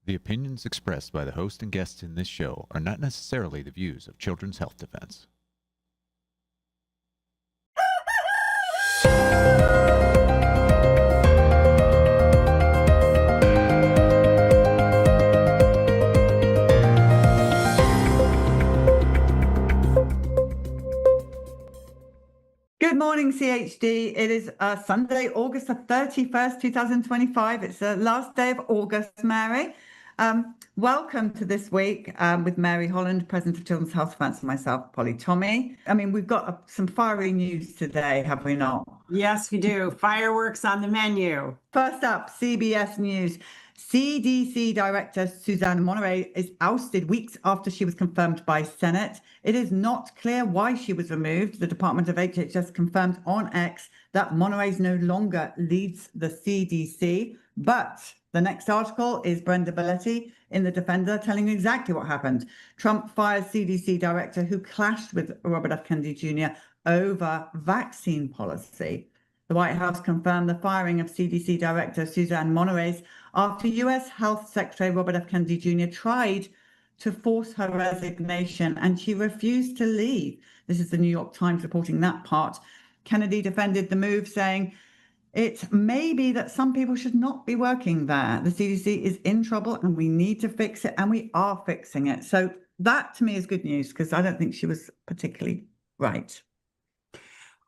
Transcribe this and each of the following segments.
The opinions expressed by the host and guests in this show are not necessarily the views of Children's Health Defense. Good morning, CHD. It is Sunday, August the 31st, 2025. It's the last day of August, Mary. Welcome to this week with Mary Holland, President of Children's Health Defense, and myself, Polly Tommy. I mean, we've got some fiery news today, have we not? Yes, we do. Fireworks on the menu. First up, CBS News. CDC Director Suzanne Monterey is ousted weeks after she was confirmed by Senate. It is not clear why she was removed. The Department of HHS confirmed on X that Monterey no longer leads the CDC. But the next article is Brenda Belletti in The Defender telling you exactly what happened. Trump fires CDC director who clashed with Robert F. Kennedy Jr. over vaccine policy. The White House confirmed the firing of CDC Director Suzanne Monterey after U.S. Health Secretary Robert F. Kennedy Jr. tried to force her resignation and she refused to leave. This is the New York Times reporting that part. Kennedy defended the move, saying, "It may be that some people should not be working there. The CDC is in trouble and we need to fix it, and we are fixing it." So that to me is good news because I don't think she was particularly right.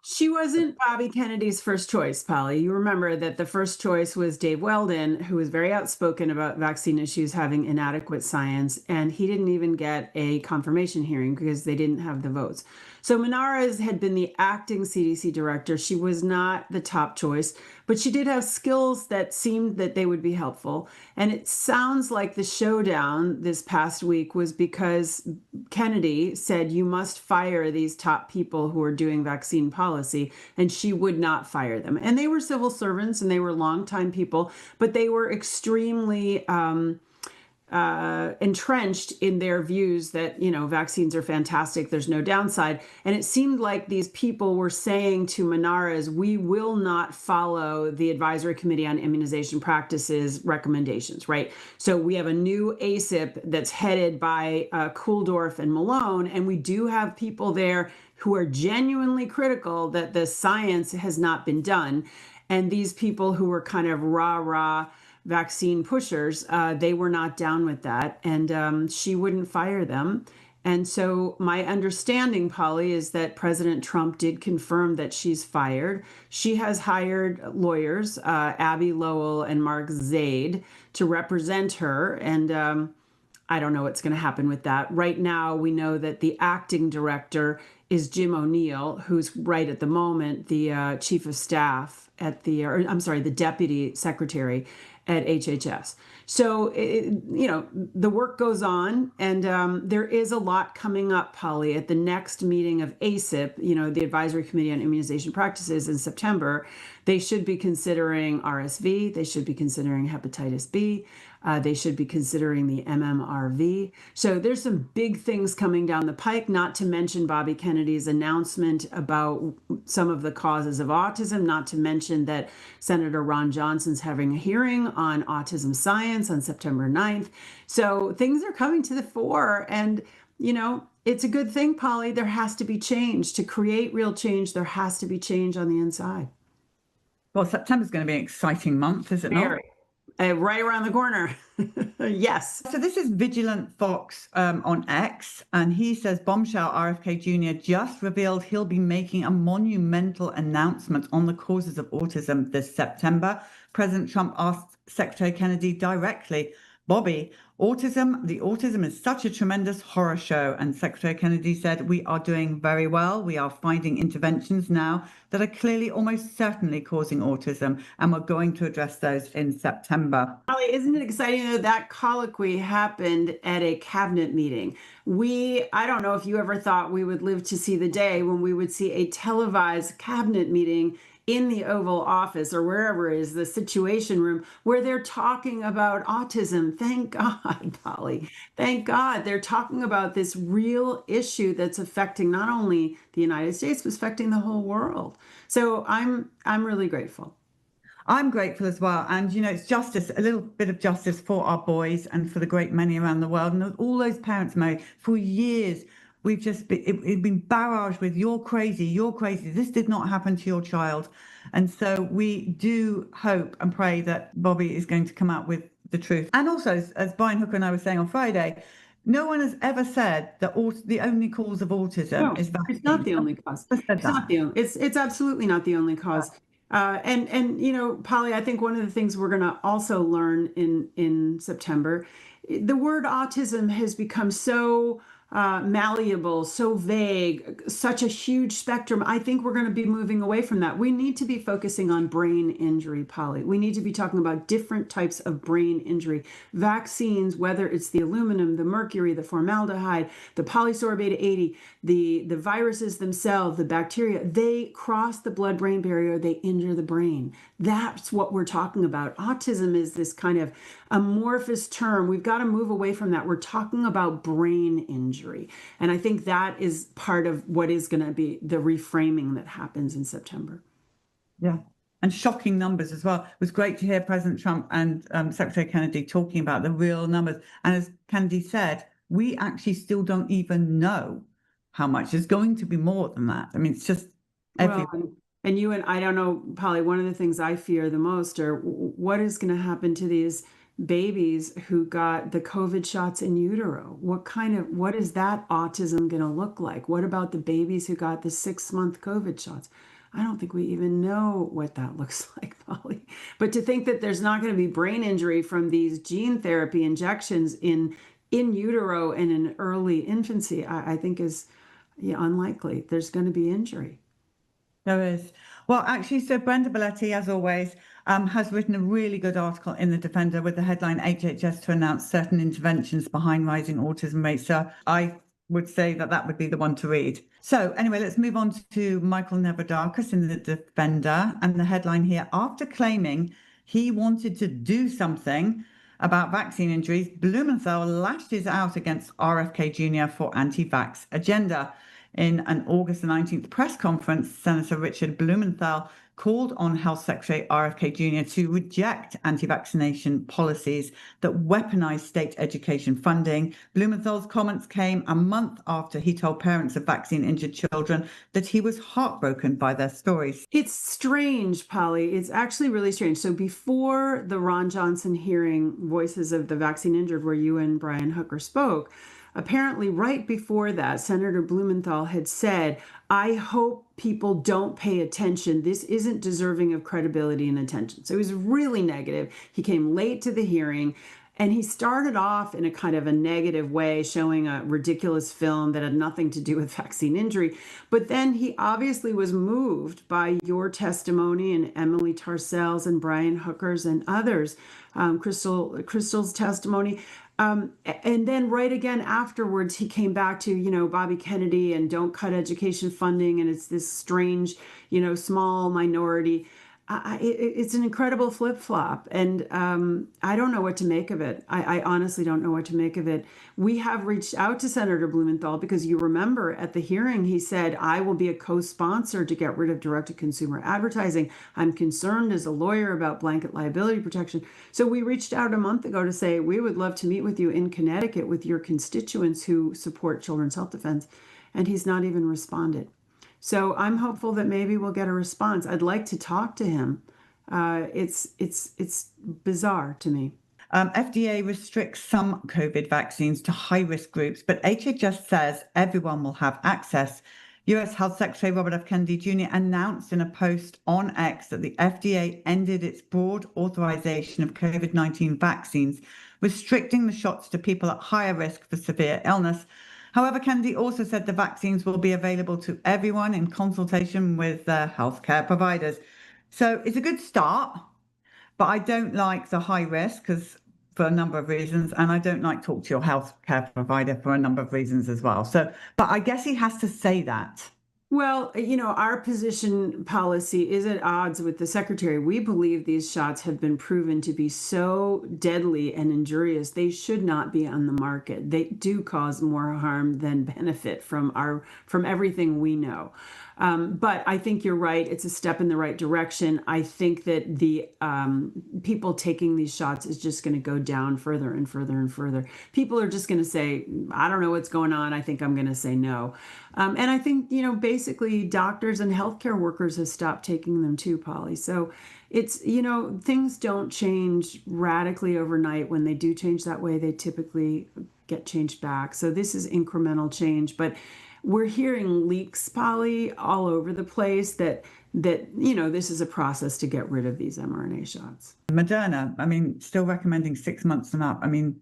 She wasn't Bobby Kennedy's first choice, Polly. You remember that the first choice was Dave Weldon, who was very outspoken about vaccine issues having inadequate science, and he didn't even get a confirmation hearing because they didn't have the votes. So Menarez had been the acting CDC director. She was not the top choice, but she did have skills that seemed that they would be helpful. And it sounds like the showdown this past week was because Kennedy said, "You must fire these top people who are doing vaccine policy," and she would not fire them. And they were civil servants and they were longtime people, but they were extremely entrenched in their views that, you know, vaccines are fantastic, there's no downside. And it seemed like these people were saying to Menarez, "We will not follow the Advisory Committee on Immunization Practices recommendations," right? So we have a new ACIP that's headed by Kuhldorff and Malone, and we do have people there who are genuinely critical that the science has not been done. And these people who were kind of rah-rah vaccine pushers, they were not down with that, and she wouldn't fire them. And so my understanding, Polly, is that President Trump did confirm that she's fired. She has hired lawyers, Abby Lowell and Mark Zaid, to represent her, and I don't know what's going to happen with that. Right now, we know that the acting director is Jim O'Neill, who's right at the moment the chief of staff at the deputy secretary at HHS. So, you know, the work goes on, and there is a lot coming up, Polly, at the next meeting of ACIP, you know, the Advisory Committee on Immunization Practices in September. They should be considering RSV. They should be considering hepatitis B. They should be considering the MMRV. So there's some big things coming down the pike, not to mention Bobby Kennedy's announcement about some of the causes of autism, not to mention that Senator Ron Johnson's having a hearing on autism science on September 9th. So things are coming to the fore, and, you know, it's a good thing, Polly. There has to be change. To create real change, there has to be change on the inside. Well, September's going to be an exciting month, is it not? Right around the corner. Yes. So this is Vigilant Fox on X, and he says bombshell RFK Jr. just revealed he'll be making a monumental announcement on the causes of autism this September. President Trump asked Secretary Kennedy directly, "Bobby, the autism is such a tremendous horror show." And Secretary Kennedy said, "We are doing very well. We are finding interventions now that are clearly almost certainly causing autism, and we're going to address those in September." Holly, isn't it exciting that that colloquy happened at a cabinet meeting? I don't know if you ever thought we would live to see the day when we would see a televised cabinet meeting in the Oval Office or wherever it is, the Situation Room, where they're talking about autism. Thank God, Polly. Thank God they're talking about this real issue that's affecting not only the United States, but affecting the whole world. So I'm really grateful. I'm grateful as well. And, it's justice, a little bit of justice for our boys and for the great many around the world. And all those parents, Mary, for years, we've just it's been barraged with, you're crazy, you're crazy. This did not happen to your child. And so we do hope and pray that Bobby is going to come out with the truth. And also, as Brian Hooker and I were saying on Friday, no one has ever said that the only cause of autism is vaccine. It's not the only cause. It's not the only. It's absolutely not the only cause. And Polly, I think one of the things we're going to also learn in September, the word autism has become so malleable, so vague, such a huge spectrum. I think we're going to be moving away from that. We need to be focusing on brain injury, Polly. We need to be talking about different types of brain injury. Vaccines, whether it's the aluminum, the mercury, the formaldehyde, the polysorbate 80, the viruses themselves, the bacteria, they cross the blood-brain barrier, they injure the brain. That's what we're talking about. Autism is this kind of amorphous term. We've got to move away from that. We're talking about brain injury. And I think that is part of what is going to be the reframing that happens in September. Yeah. And shocking numbers as well. It was great to hear President Trump and Secretary Kennedy talking about the real numbers. And as Kennedy said, we actually still don't even know how much. There's going to be more than that. I mean, it's just everywhere. Well, and you and I don't know, Polly, one of the things I fear the most are what is going to happen to these babies who got the COVID shots in utero. What is that autism going to look like? What about the babies who got the 6-month COVID shots? I don't think we even know what that looks like, Polly. But to think that there's not going to be brain injury from these gene therapy injections in utero and in early infancy, I think is unlikely. There's going to be injury. There is. Well, actually, so Brenda Belletti, as always, has written a really good article in The Defender with the headline HHS to announce certain interventions behind rising autism rates. So I would say that would be the one to read. So anyway, let's move on to Michael Nevadakis in The Defender. And the headline here, after claiming he wanted to do something about vaccine injuries, Blumenthal lashes out against RFK Jr. for anti-vax agenda. In an August the 19th press conference, Senator Richard Blumenthal called on Health Secretary RFK Jr. to reject anti-vaccination policies that weaponize state education funding. Blumenthal's comments came a month after he told parents of vaccine-injured children that he was heartbroken by their stories. It's strange, Polly. It's actually really strange. So before the Ron Johnson hearing, Voices of the Vaccine Injured, where you and Brian Hooker spoke, apparently, right before that, Senator Blumenthal had said, I hope people don't pay attention. This isn't deserving of credibility and attention. So he was really negative. He came late to the hearing, and he started off in a kind of a negative way, showing a ridiculous film that had nothing to do with vaccine injury. But then he obviously was moved by your testimony and Emily Tarcell's and Brian Hooker's and others, Crystal's testimony. And then right again afterwards, he came back to, Bobby Kennedy and don't cut education funding. And it's this strange, small minority. It's an incredible flip-flop. And I don't know what to make of it. I honestly don't know what to make of it. We have reached out to Senator Blumenthal because you remember at the hearing, he said, I will be a co-sponsor to get rid of direct-to-consumer advertising. I'm concerned as a lawyer about blanket liability protection. So we reached out a month ago to say, we would love to meet with you in Connecticut with your constituents who support Children's Health Defense. And he's not even responded. So I'm hopeful that maybe we'll get a response. I'd like to talk to him. It's bizarre to me. FDA restricts some COVID vaccines to high-risk groups, but HHS says everyone will have access. US Health Secretary Robert F. Kennedy Jr. announced in a post on X that the FDA ended its broad authorization of COVID-19 vaccines, restricting the shots to people at higher risk for severe illness. However, Kennedy also said the vaccines will be available to everyone in consultation with their healthcare providers. So it's a good start, but I don't like the high risk for a number of reasons, and I don't like talk to your healthcare provider for a number of reasons as well. So, but I guess he has to say that. Well, our position policy is at odds with the secretary. We believe these shots have been proven to be so deadly and injurious. They should not be on the market. They do cause more harm than benefit from everything we know. But I think you're right. It's a step in the right direction. I think that the people taking these shots is just going to go down further and further and further. People are just going to say, I don't know what's going on. I think I'm going to say no. And I think, basically doctors and healthcare workers have stopped taking them too, Polly. So it's, things don't change radically overnight. When they do change that way, they typically get changed back. So this is incremental change, but we're hearing leaks, Polly, all over the place that this is a process to get rid of these mRNA shots. Moderna, I mean, still recommending 6 months and up. I mean,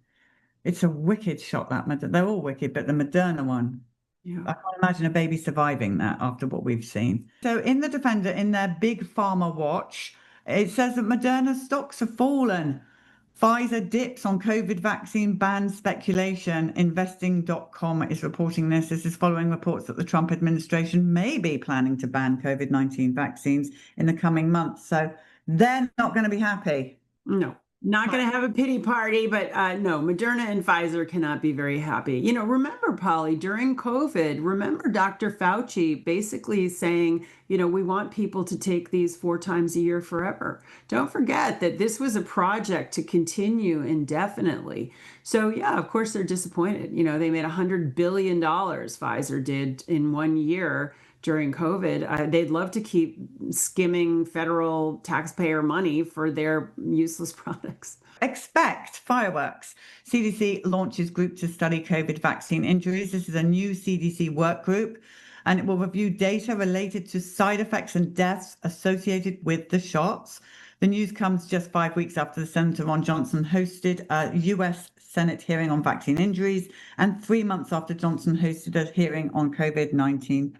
it's a wicked shot, that Moderna. They're all wicked, but the Moderna one, Yeah. I can't imagine a baby surviving that after what we've seen. So in the Defender, in their big pharma watch, it says that Moderna stocks have fallen. Pfizer dips on COVID vaccine ban speculation. Investing.com is reporting this. This is following reports that the Trump administration may be planning to ban COVID-19 vaccines in the coming months. So they're not going to be happy. No, not going to have a pity party, but no, Moderna and Pfizer cannot be very happy. Remember, Polly, during COVID, remember Dr. Fauci basically saying, we want people to take these 4 times a year forever. Don't forget that this was a project to continue indefinitely. So yeah, of course they're disappointed. They made $100 billion, Pfizer did, in 1 year during COVID. They'd love to keep skimming federal taxpayer money for their useless products. Expect fireworks. CDC launches group to study COVID vaccine injuries. This is a new CDC work group, and it will review data related to side effects and deaths associated with the shots. The news comes just 5 weeks after the Senator Ron Johnson hosted a U.S. Senate hearing on vaccine injuries, and 3 months after Johnson hosted a hearing on COVID-19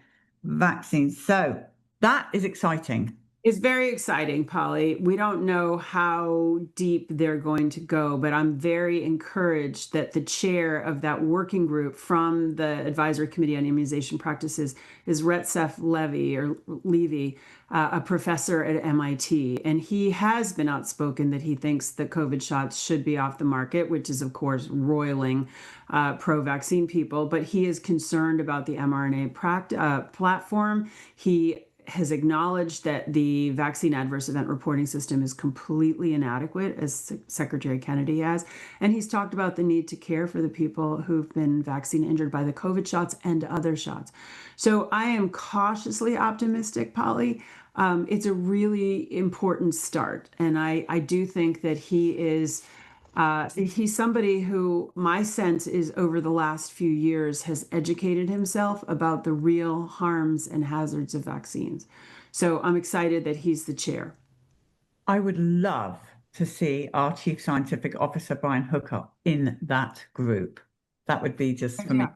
vaccines. So that is exciting. It's very exciting, Polly. We don't know how deep they're going to go, but I'm very encouraged that the chair of that working group from the Advisory Committee on Immunization Practices is Retsef Levy, a professor at MIT. And he has been outspoken that he thinks that COVID shots should be off the market, which is, of course, roiling pro-vaccine people. But he is concerned about the mRNA platform. He has acknowledged that the vaccine adverse event reporting system is completely inadequate, as Secretary Kennedy has. And he's talked about the need to care for the people who've been vaccine injured by the COVID shots and other shots. So I am cautiously optimistic, Polly. It's a really important start. And I do think that he's somebody who, my sense is, over the last few years has educated himself about the real harms and hazards of vaccines. So I'm excited that he's the chair. I would love to see our Chief Scientific Officer, Brian Hooker, in that group. That would be just for me.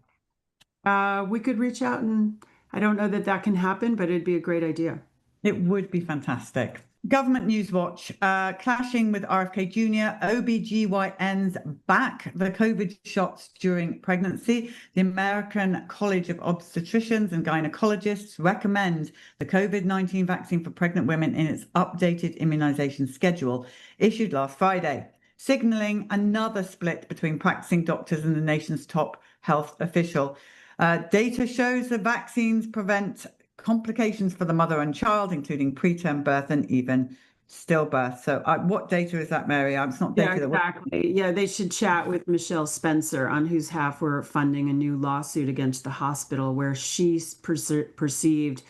We could reach out, and I don't know that can happen, but it'd be a great idea. It would be fantastic. Government News Watch, clashing with RFK Jr., OBGYNs back the COVID shots during pregnancy. The American College of Obstetricians and Gynecologists recommend the COVID-19 vaccine for pregnant women in its updated immunization schedule issued last Friday, signaling another split between practicing doctors and the nation's top health official. Data shows the vaccines prevent complications for the mother and child, including preterm birth and even stillbirth. So what data is that, Mary? It's not data. Exactly. Yeah, they should chat with Michelle Spencer, on whose half we're funding a new lawsuit against the hospital, where she perceived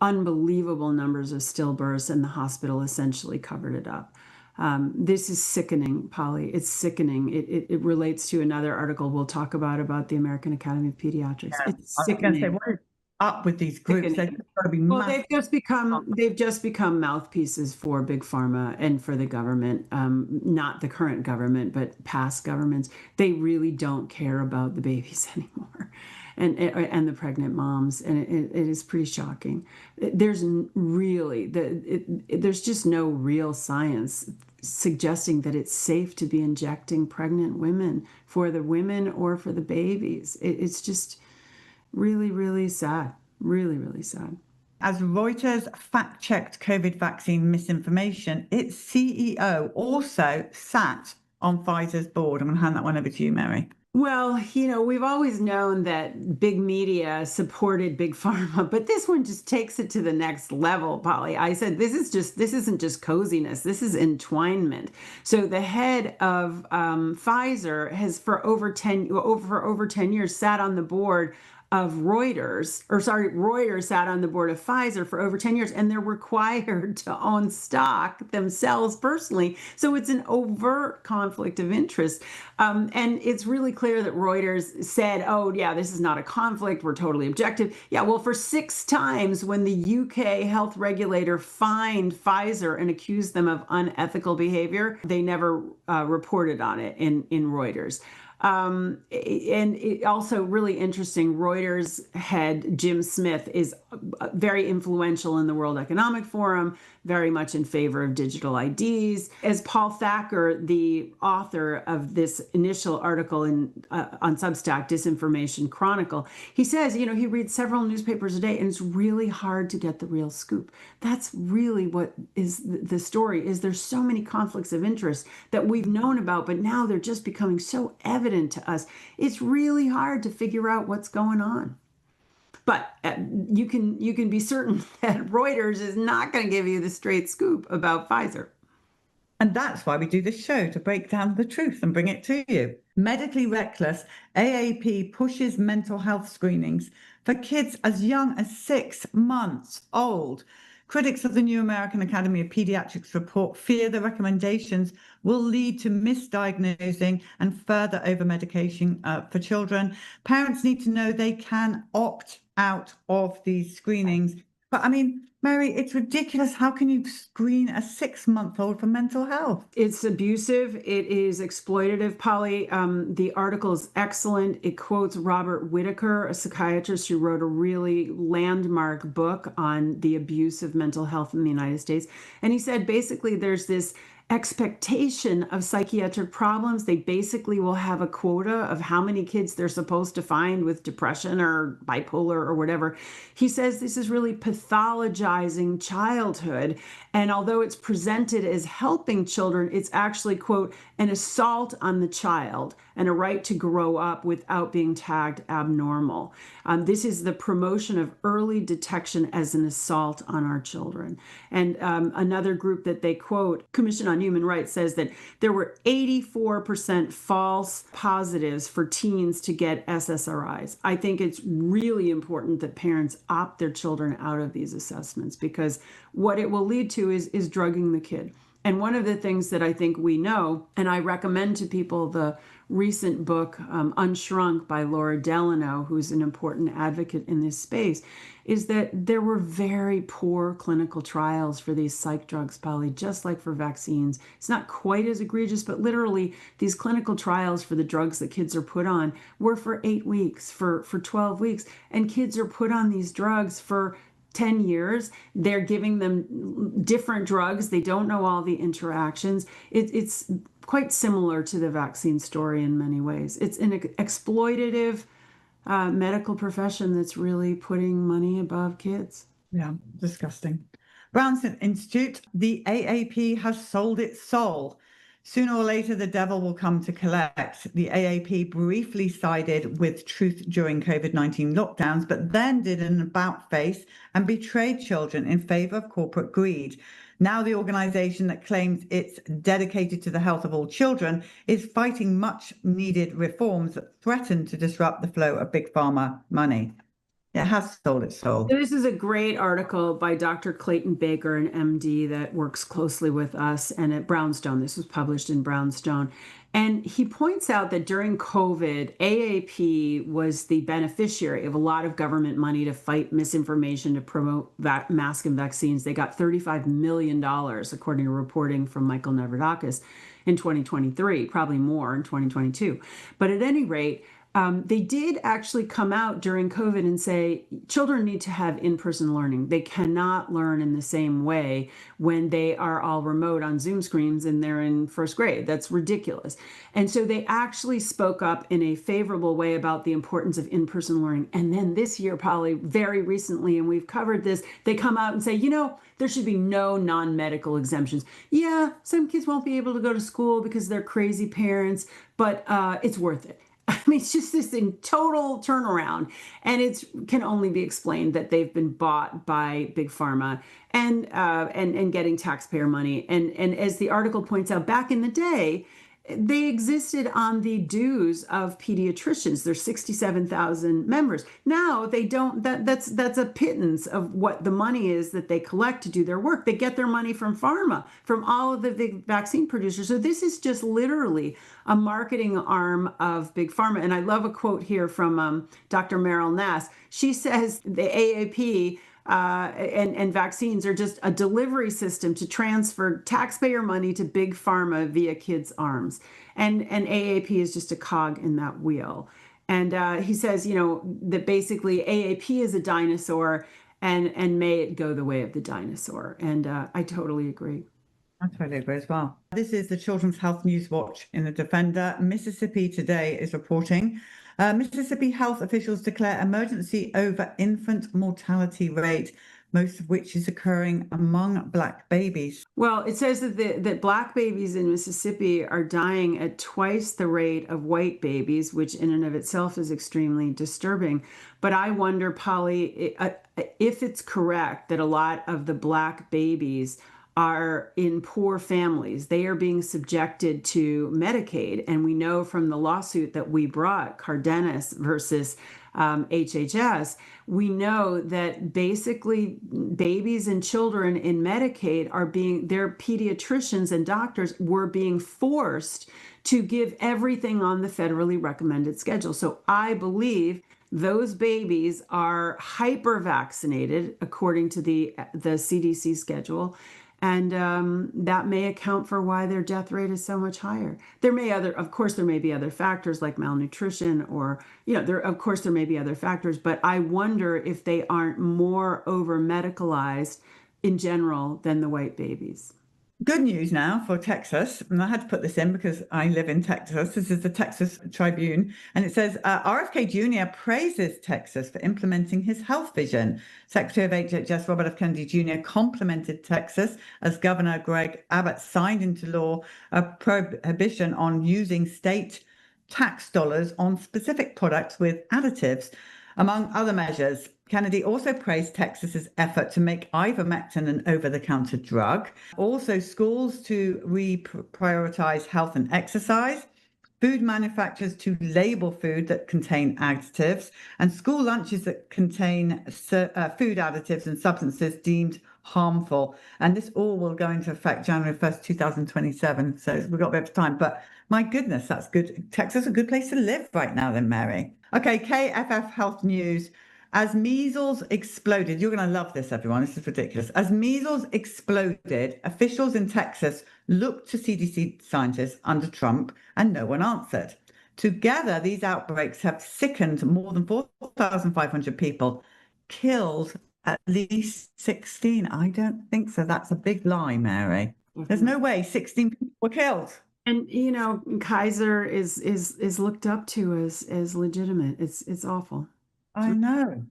unbelievable numbers of stillbirths, and the hospital essentially covered it up. This is sickening, Polly. It's sickening. It relates to another article we'll talk about the American Academy of Pediatrics. Yeah, it's sickening. What is up with these groups? They've got to be they've just become mouthpieces for big pharma and for the government, not the current government, but past governments. They really don't care about the babies anymore, and the pregnant moms, and it is pretty shocking. There's just no real science suggesting that it's safe to be injecting pregnant women, for the women or for the babies. It's just really, really sad. Really, really sad. As Reuters fact-checked COVID vaccine misinformation, its CEO also sat on Pfizer's board. I'm going to hand that one over to you, Mary. Well, we've always known that big media supported big pharma, but this one just takes it to the next level, Polly. I said, this isn't just coziness. This is entwinement. So the head of Pfizer has for over 10 years sat on the board of Reuters sat on the board of Pfizer for over 10 years, and they're required to own stock themselves personally. So it's an overt conflict of interest. And it's really clear that Reuters said, oh, yeah, this is not a conflict. We're totally objective. Yeah, well, for 6 times when the UK health regulator fined Pfizer and accused them of unethical behavior, they never reported on it in Reuters. And it also really interesting, Reuters head Jim Smith is very influential in the World Economic Forum, very much in favor of digital IDs. As Paul Thacker, the author of this initial article on Substack, Disinformation Chronicle, he says, he reads several newspapers a day and it's really hard to get the real scoop. That's really what is the story, is there's so many conflicts of interest that we've known about, but now they're just becoming so evident to us. It's really hard to figure out what's going on. But you can be certain that Reuters is not going to give you the straight scoop about Pfizer. And that's why we do this show, to break down the truth and bring it to you. Medically reckless, AAP pushes mental health screenings for kids as young as 6 months old. Critics of the New American Academy of Pediatrics report fear the recommendations will lead to misdiagnosing and further over-medication for children. Parents need to know they can opt out of these screenings. But I mean, Mary, it's ridiculous. How can you screen a 6-month-old for mental health? It's abusive. It is exploitative, Polly. The article is excellent. It quotes Robert Whitaker, a psychiatrist who wrote a really landmark book on the abuse of mental health in the United States. And he said, basically, there's this expectation of psychiatric problems. They basically will have a quota of how many kids they're supposed to find with depression or bipolar or whatever. He says this is really pathologizing childhood. And although it's presented as helping children, it's actually, quote, an assault on the child and a right to grow up without being tagged abnormal. This is the promotion of early detection as an assault on our children. And another group that they quote, Commission on Human Rights, says that there were 84% false positives for teens to get SSRIs. I think it's really important that parents opt their children out of these assessments, because what it will lead to is drugging the kid. And one of the things that I think we know, and I recommend to people the recent book, Unshrunk by Laura Delano, who's an important advocate in this space, is that there were very poor clinical trials for these psych drugs, Polly, just like for vaccines. It's not quite as egregious, but literally these clinical trials for the drugs that kids are put on were for 8 weeks, for 12 weeks. And kids are put on these drugs for 10 years. They're giving them different drugs. They don't know all the interactions. It's quite similar to the vaccine story in many ways. It's an exploitative medical profession that's really putting money above kids. Yeah, disgusting. Brownson Institute, the AAP has sold its soul. Sooner or later, the devil will come to collect. The AAP briefly sided with Truth during COVID-19 lockdowns, but then did an about-face and betrayed children in favor of corporate greed. Now the organization that claims it's dedicated to the health of all children is fighting much-needed reforms that threaten to disrupt the flow of big pharma money. It has sold its soul. This is a great article by Dr. Clayton Baker, an MD that works closely with us and at Brownstone. This was published in Brownstone. And he points out that during COVID, AAP was the beneficiary of a lot of government money to fight misinformation, to promote masks and vaccines. They got $35 million, according to reporting from Michael Neverdakis in 2023, probably more in 2022. But at any rate, They did actually come out during COVID and say children need to have in-person learning. They cannot learn in the same way when they are all remote on Zoom screens and they're in first grade. That's ridiculous. And so they actually spoke up in a favorable way about the importance of in-person learning. And then this year, probably very recently, and we've covered this, they come out and say, there should be no non-medical exemptions. Yeah, some kids won't be able to go to school because they're crazy parents, but it's worth it. I mean, it's just this total turnaround, and it can only be explained that they've been bought by big pharma and getting taxpayer money. And as the article points out, back in the day, they existed on the dues of pediatricians. There's 67,000 members. Now they don't. That's a pittance of what the money is that they collect to do their work. They get their money from pharma, from all of the big vaccine producers. So this is just literally a marketing arm of big pharma. And I love a quote here from Dr. Meryl Nass. She says the AAP and vaccines are just a delivery system to transfer taxpayer money to big pharma via kids' arms. And AAP is just a cog in that wheel. And he says, that basically AAP is a dinosaur and may it go the way of the dinosaur. And I totally agree. I totally agree as well. This is the Children's Health News Watch in the Defender. Mississippi Today is reporting Mississippi health officials declare emergency over infant mortality rate, most of which is occurring among Black babies. Well, it says that Black babies in Mississippi are dying at twice the rate of white babies, which in and of itself is extremely disturbing. But I wonder, Polly, if it's correct that a lot of the Black babies are in poor families. They are being subjected to Medicaid. And we know from the lawsuit that we brought, Cardenas versus HHS, we know that basically babies and children in Medicaid their pediatricians and doctors were being forced to give everything on the federally recommended schedule. So I believe those babies are hyper vaccinated according to the CDC schedule. And that may account for why their death rate is so much higher. There may be other factors like malnutrition or, there may be other factors, but I wonder if they aren't more over medicalized in general than the white babies. Good news now for Texas, and I had to put this in because I live in Texas. This is the Texas Tribune, and it says RFK Jr. praises Texas for implementing his health vision. Secretary of HHS Robert F. Kennedy Jr. complimented Texas as Governor Greg Abbott signed into law a prohibition on using state tax dollars on specific products with additives, among other measures. Kennedy also praised Texas's effort to make ivermectin an over-the-counter drug. Also, schools to reprioritize health and exercise, food manufacturers to label food that contain additives, and school lunches that contain food additives and substances deemed harmful. And this all will go into effect January 1st, 2027. So we've got a bit of time. But my goodness, that's good. Texas is a good place to live right now then, Mary. Okay, KFF Health News. As measles exploded, you're going to love this, everyone. This is ridiculous. As measles exploded, officials in Texas looked to CDC scientists under Trump and no one answered. Together, these outbreaks have sickened more than 4,500 people, killed at least 16. I don't think so. That's a big lie, Mary. There's no way 16 people were killed. And, Kaiser is looked up to as legitimate. It's awful. I know.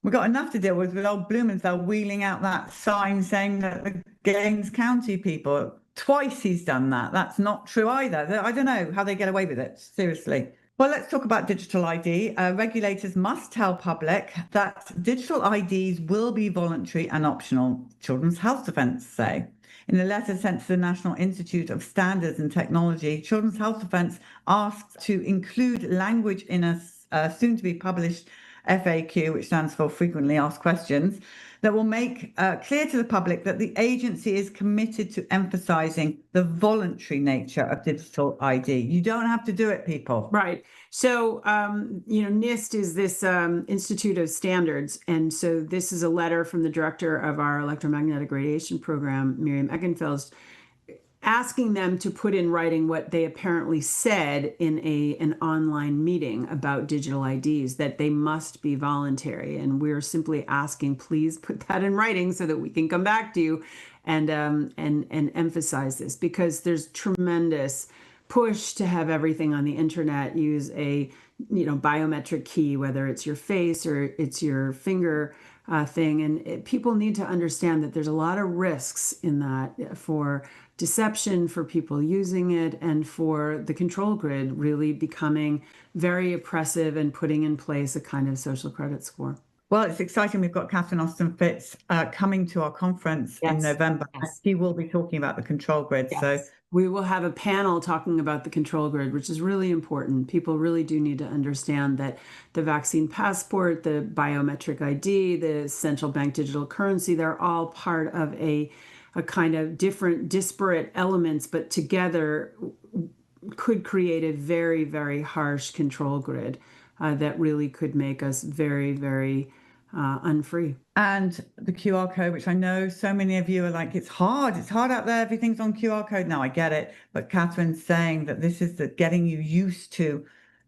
We've got enough to deal with old Blumenthal wheeling out that sign saying that the Gaines County people, twice he's done that. That's not true either. I don't know how they get away with it. Seriously. Well, let's talk about digital ID. Regulators must tell public that digital IDs will be voluntary and optional, Children's Health Defence say. In a letter sent to the National Institute of Standards and Technology, Children's Health Defence asked to include language in a soon-to-be-published FAQ, which stands for Frequently Asked Questions, that will make clear to the public that the agency is committed to emphasizing the voluntary nature of digital ID. You don't have to do it, people. Right. So, NIST is this Institute of Standards. And so this is a letter from the director of our electromagnetic radiation program, Miriam Eckenfeld, asking them to put in writing what they apparently said in an online meeting about digital IDs, that they must be voluntary. And we're simply asking, please put that in writing so that we can come back to you and emphasize this, because there's tremendous push to have everything on the internet use a biometric key, whether it's your face or it's your finger thing. And people need to understand that there's a lot of risks in that for deception, for people using it, and for the control grid really becoming very oppressive and putting in place a kind of social credit score. Well, it's exciting. We've got Catherine Austin-Fitts coming to our conference in November. Yes. She will be talking about the control grid. Yes. So we will have a panel talking about the control grid, which is really important. People really do need to understand that the vaccine passport, the biometric ID, the central bank digital currency, they're all part of a kind of different disparate elements, but together could create a very, very harsh control grid that really could make us very, very unfree. And the QR code, which I know so many of you are like, it's hard out there, everything's on QR code. Now I get it, but Catherine's saying that this is getting you used to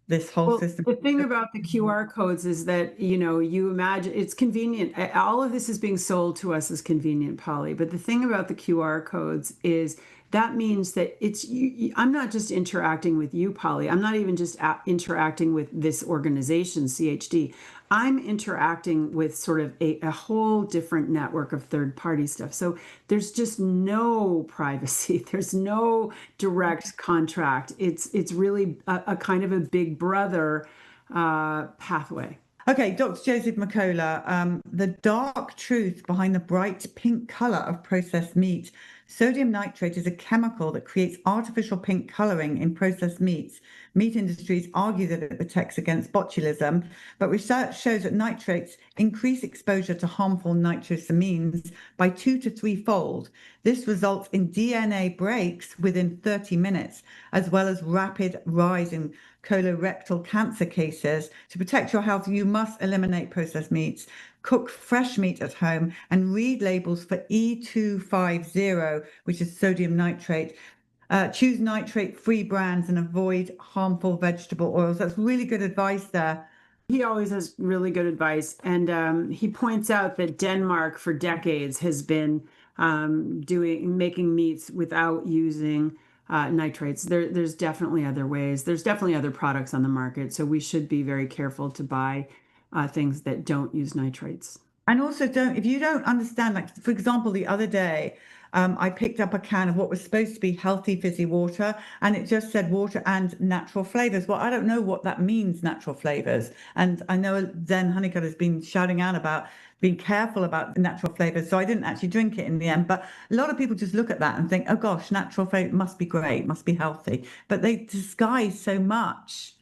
this whole system. The thing about the QR codes is that, you imagine it's convenient. All of this is being sold to us as convenient, Polly. But the thing about the QR codes is that means that I'm not just interacting with you, Polly. I'm not even just interacting with this organization, CHD. I'm interacting with sort of a whole different network of third-party stuff. So there's just no privacy. There's no direct contract. It's really a kind of a big brother pathway. Okay, Dr. Joseph McCullough, the dark truth behind the bright pink color of processed meat. Sodium nitrate is a chemical that creates artificial pink coloring in processed meats. Meat industries argue that it protects against botulism, but research shows that nitrates increase exposure to harmful nitrosamines by 2 to 3-fold. This results in DNA breaks within 30 minutes, as well as rapid rise in colorectal cancer cases. To protect your health, you must eliminate processed meats, cook fresh meat at home, and read labels for E250, which is sodium nitrate. Choose nitrate-free brands and avoid harmful vegetable oils. That's really good advice there. He always has really good advice. And he points out that Denmark for decades has been making meats without using nitrates. There's definitely other ways. There's definitely other products on the market. So we should be very careful to buy things that don't use nitrates. And also if you don't understand, like, for example, the other day, I picked up a can of what was supposed to be healthy fizzy water, and it just said water and natural flavors. Well, I don't know what that means, natural flavors. And I know Zen Honeycutt has been shouting out about being careful about natural flavors. So I didn't actually drink it in the end. But a lot of people just look at that and think, oh gosh, natural flavor must be great, must be healthy. But they disguise so much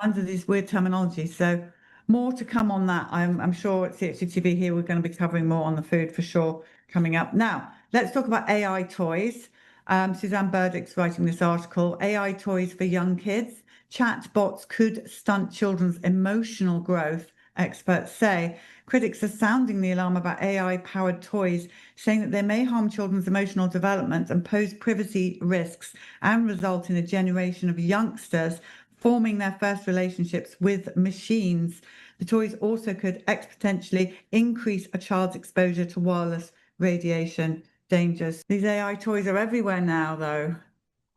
under this weird terminology. So more to come on that. I'm sure at CHCTV here, we're going to be covering more on the food for sure coming up. Now, let's talk about AI toys. Suzanne Burdick's writing this article, AI toys for young kids. Chatbots could stunt children's emotional growth, experts say. Critics are sounding the alarm about AI-powered toys, saying that they may harm children's emotional development and pose privacy risks and result in a generation of youngsters forming their first relationships with machines. The toys also could exponentially increase a child's exposure to wireless radiation dangers. These AI toys are everywhere now, though.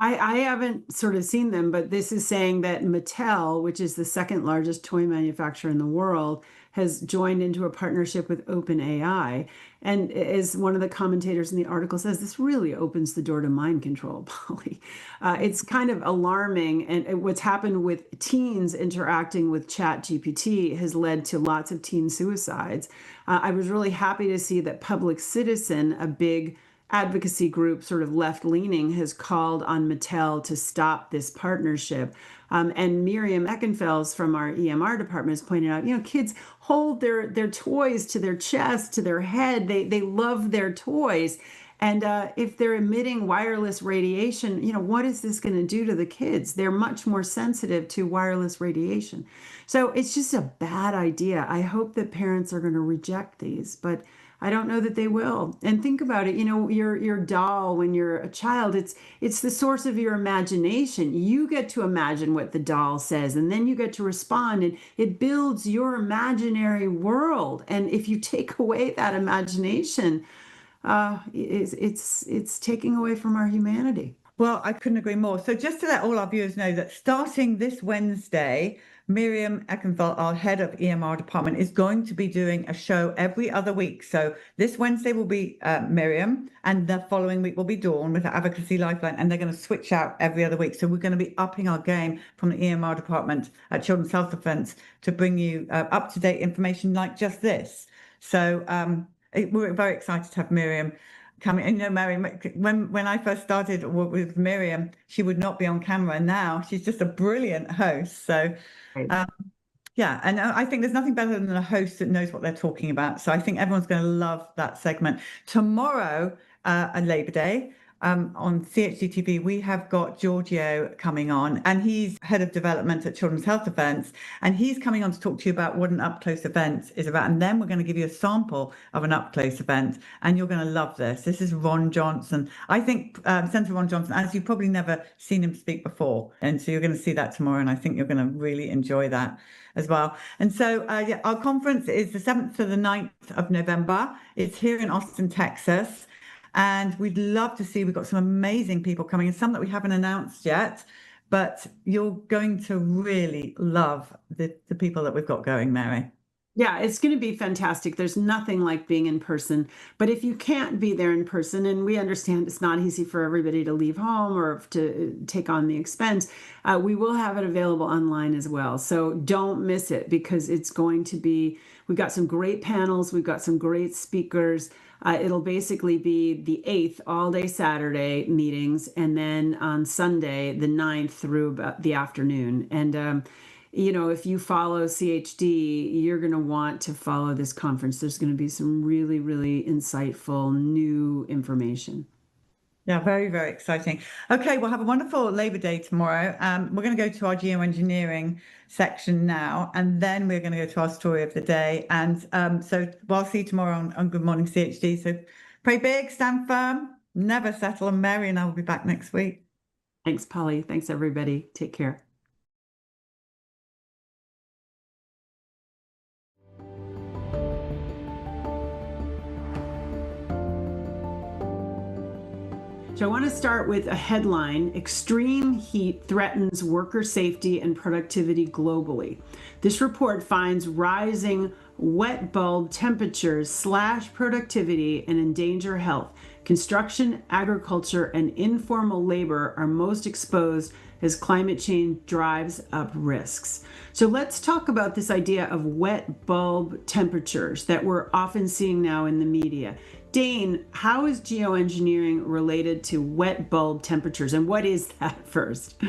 I haven't sort of seen them, but this is saying that Mattel, which is the second largest toy manufacturer in the world, has joined into a partnership with OpenAI. And as one of the commentators in the article says, this really opens the door to mind control, Polly. It's kind of alarming. And what's happened with teens interacting with ChatGPT has led to lots of teen suicides. I was really happy to see that Public Citizen, a big advocacy group, sort of left-leaning, has called on Mattel to stop this partnership. And Miriam Eckenfels from our EMR department has pointed out, kids hold their toys to their chest, to their head. They love their toys. And if they're emitting wireless radiation, what is this going to do to the kids? They're much more sensitive to wireless radiation. So it's just a bad idea. I hope that parents are going to reject these. But I don't know that they will. And think about it, your doll when you're a child, it's the source of your imagination. You get to imagine what the doll says, and then you get to respond, and it builds your imaginary world. And if you take away that imagination, it's taking away from our humanity. Well, I couldn't agree more. So just to let all our viewers know that starting this Wednesday, Miriam Eckenthal, our head of EMR department, is going to be doing a show every other week. So this Wednesday will be Miriam, and the following week will be Dawn with the Advocacy Lifeline, and they're going to switch out every other week. So we're going to be upping our game from the EMR department at Children's Health Defence to bring you up-to-date information like just this. So we're very excited to have Miriam coming. And Mary, when I first started with Miriam, she would not be on camera. Now she's just a brilliant host. So yeah, and I think there's nothing better than a host that knows what they're talking about. So I think everyone's going to love that segment. Tomorrow, on Labor Day, on CHD-TV, we have got Giorgio coming on, and he's head of development at Children's Health Defence, and he's coming on to talk to you about what an up-close event is about. And then we're going to give you a sample of an up-close event, and you're going to love this. This is Ron Johnson. I think Senator Ron Johnson, as you've probably never seen him speak before, and so you're going to see that tomorrow, and I think you're going to really enjoy that as well. And so yeah, our conference is the 7th to the 9th of November. It's here in Austin, Texas. And we'd love to see, we've got some amazing people coming, and some that we haven't announced yet, but you're going to really love the people that we've got going, Mary. Yeah, it's going to be fantastic. There's nothing like being in person. But if you can't be there in person, and we understand it's not easy for everybody to leave home or to take on the expense, we will have it available online as well. So don't miss it, because it's going to be, we've got some great panels, we've got some great speakers. It'll basically be the 8th, all day Saturday meetings, and then on Sunday, the 9th through about the afternoon. And, if you follow CHD, you're going to want to follow this conference. There's going to be some really, really insightful new information. Yeah, very, very exciting. Okay, we'll have a wonderful Labor Day tomorrow. We're going to go to our geoengineering section now, and then we're going to go to our story of the day. And so we'll see you tomorrow on Good Morning CHD. So pray big, stand firm, never settle, and Mary and I will be back next week. Thanks, Polly. Thanks, everybody. Take care. So I want to start with a headline: extreme heat threatens worker safety and productivity globally. This report finds rising wet bulb temperatures slash productivity and endanger health. Construction, agriculture, and informal labor are most exposed as climate change drives up risks. So let's talk about this idea of wet bulb temperatures that we're often seeing now in the media. Dane, how is geoengineering related to wet bulb temperatures, and what is that first?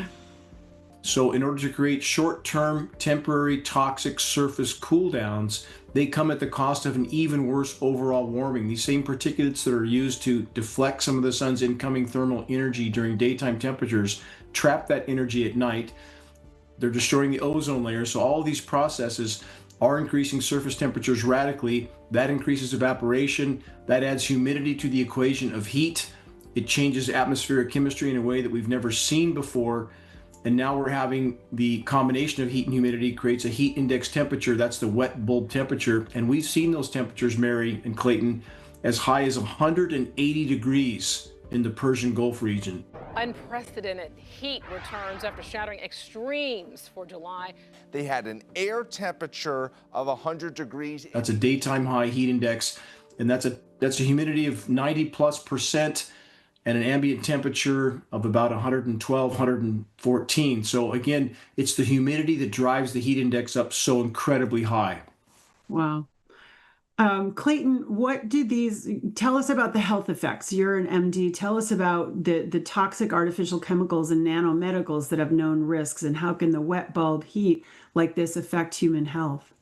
So in order to create short-term, temporary, toxic surface cooldowns, they come at the cost of an even worse overall warming. These same particulates that are used to deflect some of the sun's incoming thermal energy during daytime temperatures trap that energy at night. They're destroying the ozone layer. So all of these processes are increasing surface temperatures radically. That increases evaporation. That adds humidity to the equation of heat. It changes atmospheric chemistry in a way that we've never seen before. And now we're having the combination of heat and humidity creates a heat index temperature. That's the wet bulb temperature. And we've seen those temperatures, Mary and Clayton, as high as 180 degrees in the Persian Gulf region. Unprecedented heat returns after shattering extremes for July. They had an air temperature of 100 degrees. That's a daytime high heat index, and that's a humidity of 90+% and an ambient temperature of about 112, 114. So again, it's the humidity that drives the heat index up so incredibly high. Wow. Clayton, what do these tell us about the health effects? You're an MD. Tell us about the toxic artificial chemicals and nanomedicals that have known risks, and how can the wet bulb heat like this affect human health?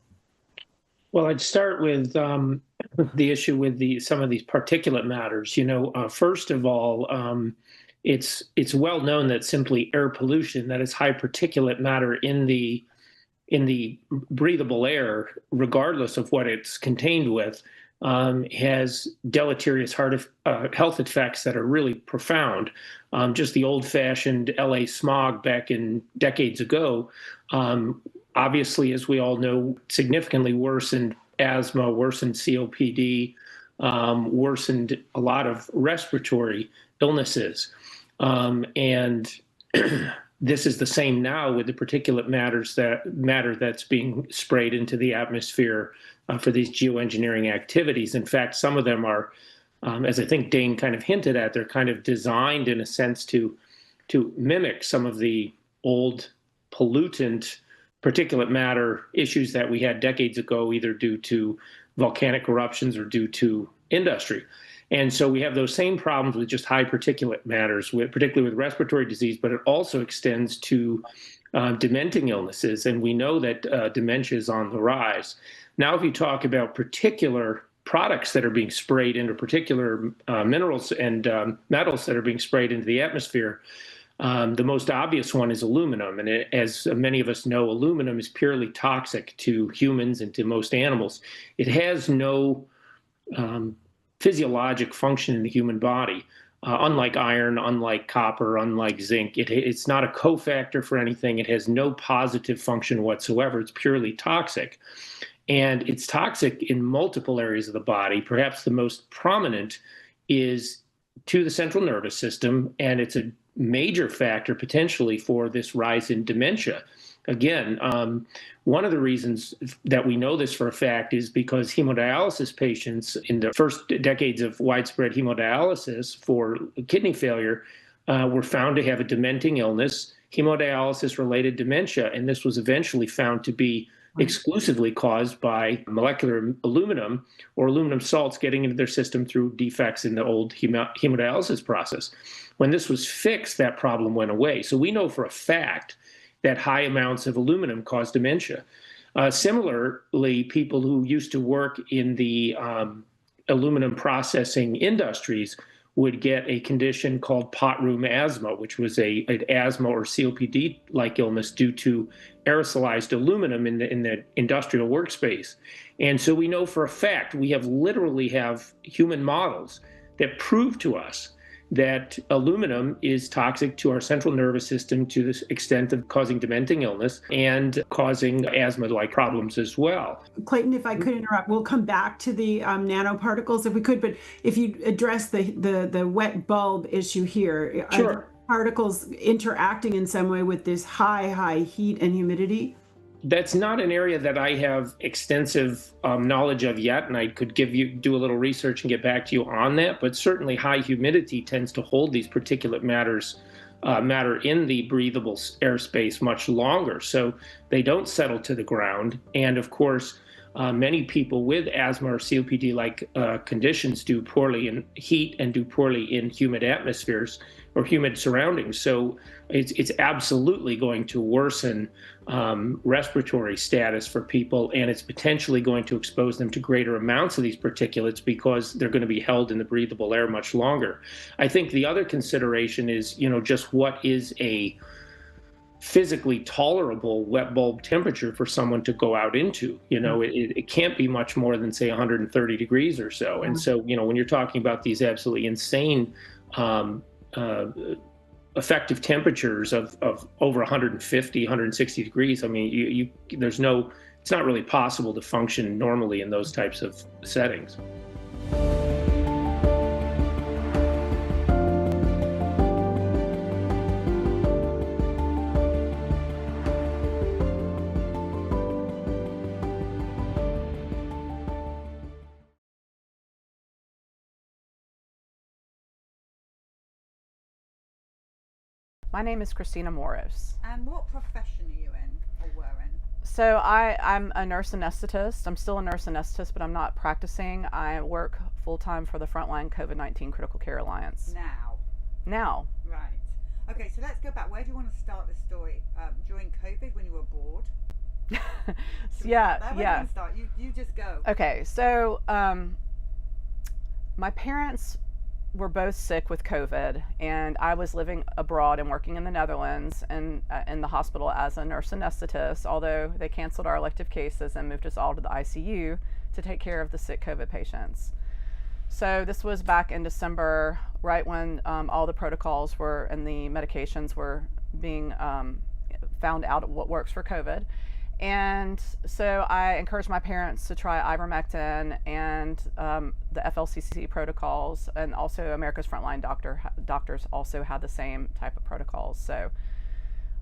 Well, I'd start with the issue with some of these particulate matters. First of all, it's well known that simply air pollution, that is high particulate matter in the breathable air, regardless of what it's contained with, has deleterious health effects that are really profound. Just the old-fashioned LA smog back in decades ago, obviously, as we all know, significantly worsened asthma, worsened COPD, worsened a lot of respiratory illnesses. And this is the same now with the particulate matter that's being sprayed into the atmosphere for these geoengineering activities. In fact, some of them are, as I think Dane kind of hinted at, they're kind of designed in a sense to mimic some of the old pollutant particulate matter issues that we had decades ago, either due to volcanic eruptions or due to industry. And so we have those same problems with just high particulate matters, particularly with respiratory disease, but it also extends to dementing illnesses. And we know that dementia is on the rise. Now, if you talk about particular products that are being sprayed into particular minerals and metals that are being sprayed into the atmosphere, the most obvious one is aluminum. And as many of us know, aluminum is purely toxic to humans and to most animals. It has no physiologic function in the human body. Unlike iron, unlike copper, unlike zinc, it's not a cofactor for anything. It has no positive function whatsoever. It's purely toxic. And it's toxic in multiple areas of the body. Perhaps the most prominent is to the central nervous system, and it's a major factor potentially for this rise in dementia. Again, one of the reasons that we know this for a fact is because hemodialysis patients in the first decades of widespread hemodialysis for kidney failure were found to have a dementing illness, hemodialysis-related dementia, and this was eventually found to be exclusively caused by molecular aluminum or aluminum salts getting into their system through defects in the old hemodialysis process. When this was fixed, that problem went away. So we know for a fact that high amounts of aluminum cause dementia. Similarly, people who used to work in the aluminum processing industries would get a condition called pot room asthma, which was an asthma or COPD-like illness due to aerosolized aluminum in the industrial workspace. And so we know for a fact, we literally have human models that prove to us that aluminum is toxic to our central nervous system to the extent of causing dementing illness and causing asthma-like problems as well. Clayton, if I could interrupt, we'll come back to the nanoparticles if we could, but if you address the wet bulb issue here, sure. Are the particles interacting in some way with this high heat and humidity? That's not an area that I have extensive knowledge of yet, and I could do a little research and get back to you on that. But certainly, high humidity tends to hold these particulate matter in the breathable airspace much longer, so they don't settle to the ground. And of course, many people with asthma or COPD-like conditions do poorly in heat and do poorly in humid atmospheres or humid surroundings. So it's absolutely going to worsen respiratory status for people, and it's potentially going to expose them to greater amounts of these particulates because they're going to be held in the breathable air much longer. I think the other consideration is, just what is a physically tolerable wet bulb temperature for someone to go out into. It can't be much more than, say, 130 degrees or so. And so, when you're talking about these absolutely insane effective temperatures of over 150, 160 degrees, I mean, it's not really possible to function normally in those types of settings. My name is Christina Moros. And what profession are you in or were in? So I'm a nurse anesthetist. I'm still a nurse anesthetist, but I'm not practicing. I work full-time for the Frontline COVID-19 Critical Care Alliance. Now. Right. Okay, so let's go back. Where do you want to start this story? During COVID, when you were bored? Yeah. Where do you want to start? You just go. Okay, so my parents were both sick with COVID, and I was living abroad and working in the Netherlands and in the hospital as a nurse anesthetist, although they canceled our elective cases and moved us all to the ICU to take care of the sick COVID patients. So this was back in December, right when all the protocols were and the medications were being found out what works for COVID. And so I encouraged my parents to try ivermectin and the FLCCC protocols, and also America's Frontline doctors also had the same type of protocols. So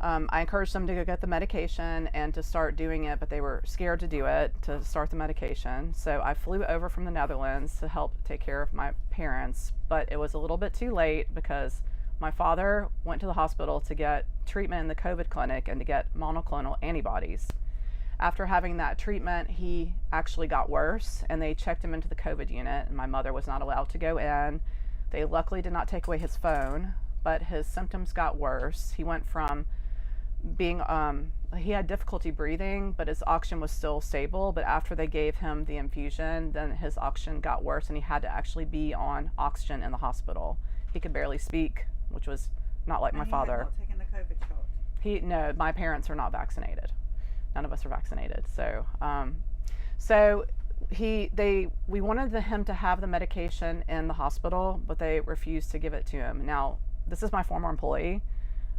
I encouraged them to go get the medication and to start doing it, but they were scared to do it, to start the medication. So I flew over from the Netherlands to help take care of my parents, but it was a little bit too late because my father went to the hospital to get treatment in the COVID clinic and to get monoclonal antibodies. After having that treatment, he actually got worse, and they checked him into the COVID unit, and my mother was not allowed to go in. They luckily did not take away his phone, but his symptoms got worse. He went from being, he had difficulty breathing, but his oxygen was still stable. But after they gave him the infusion, then his oxygen got worse, and he had to actually be on oxygen in the hospital. He could barely speak, which was not like my father. Not taking the COVID shot. No, my parents are not vaccinated. None of us are vaccinated. So, we wanted him to have the medication in the hospital, but they refused to give it to him. Now, this is my former employee,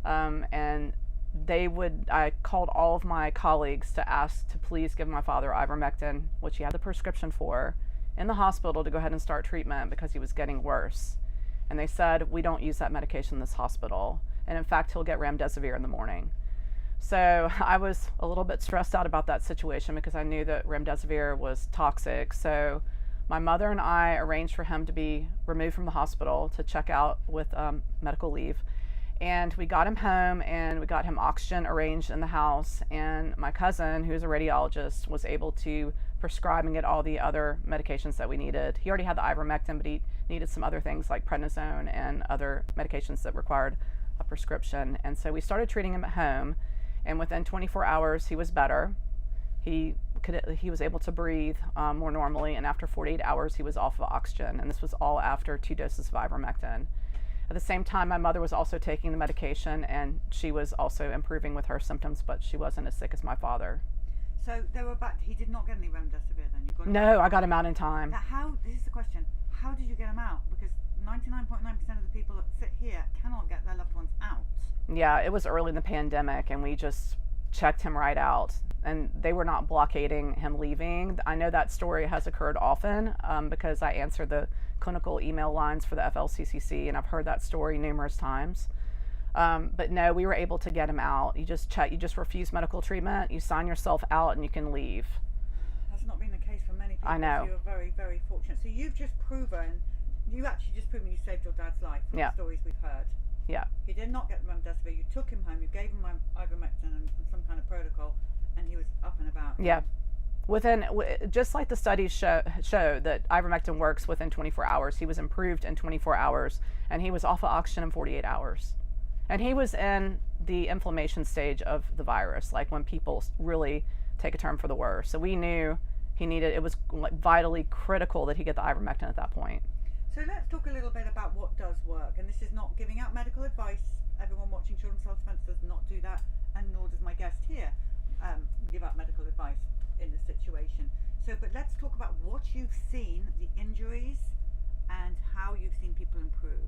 and I called all of my colleagues to ask to please give my father ivermectin, which he had the prescription for, in the hospital to go ahead and start treatment because he was getting worse. And they said, we don't use that medication in this hospital. And in fact, he'll get remdesivir in the morning. So I was a little bit stressed out about that situation because I knew that remdesivir was toxic. So my mother and I arranged for him to be removed from the hospital to check out with medical leave. And we got him home and we got him oxygen arranged in the house. And my cousin, who's a radiologist, was able to prescribe and get all the other medications that we needed. He already had the ivermectin, but he needed some other things like prednisone and other medications that required a prescription. And so we started treating him at home. And within 24 hours, he was better. He was able to breathe more normally, and after 48 hours, he was off of oxygen. And this was all after 2 doses of ivermectin. At the same time, my mother was also taking the medication, and she was also improving with her symptoms, but she wasn't as sick as my father. So he did not get any remdesivir then? No, I got him out in time. Now this is the question, how did you get him out? Because 99.9% of the people that sit here cannot get their loved ones out. Yeah, it was early in the pandemic, and we just checked him right out, and they were not blockading him leaving. I know that story has occurred often because I answer the clinical email lines for the FLCCC, and I've heard that story numerous times. But no, we were able to get him out. You just refuse medical treatment, you sign yourself out, and you can leave. That's not been the case for many people. I know. So you're very, very fortunate. So you actually just proven you saved your dad's life from the stories we've heard. Yeah. He did not get the remdesivir. You took him home. You gave him ivermectin and some kind of protocol, and he was up and about. Yeah. Just like the studies show that ivermectin works within 24 hours, he was improved in 24 hours, and he was off of oxygen in 48 hours. And he was in the inflammation stage of the virus, like when people really take a turn for the worse. So we knew it was vitally critical that he get the ivermectin at that point. So let's talk a little bit about what does work. And this is not giving out medical advice. Everyone watching Children's Health Defence does not do that, and nor does my guest here give out medical advice in this situation. But let's talk about what you've seen, the injuries, and how you've seen people improve.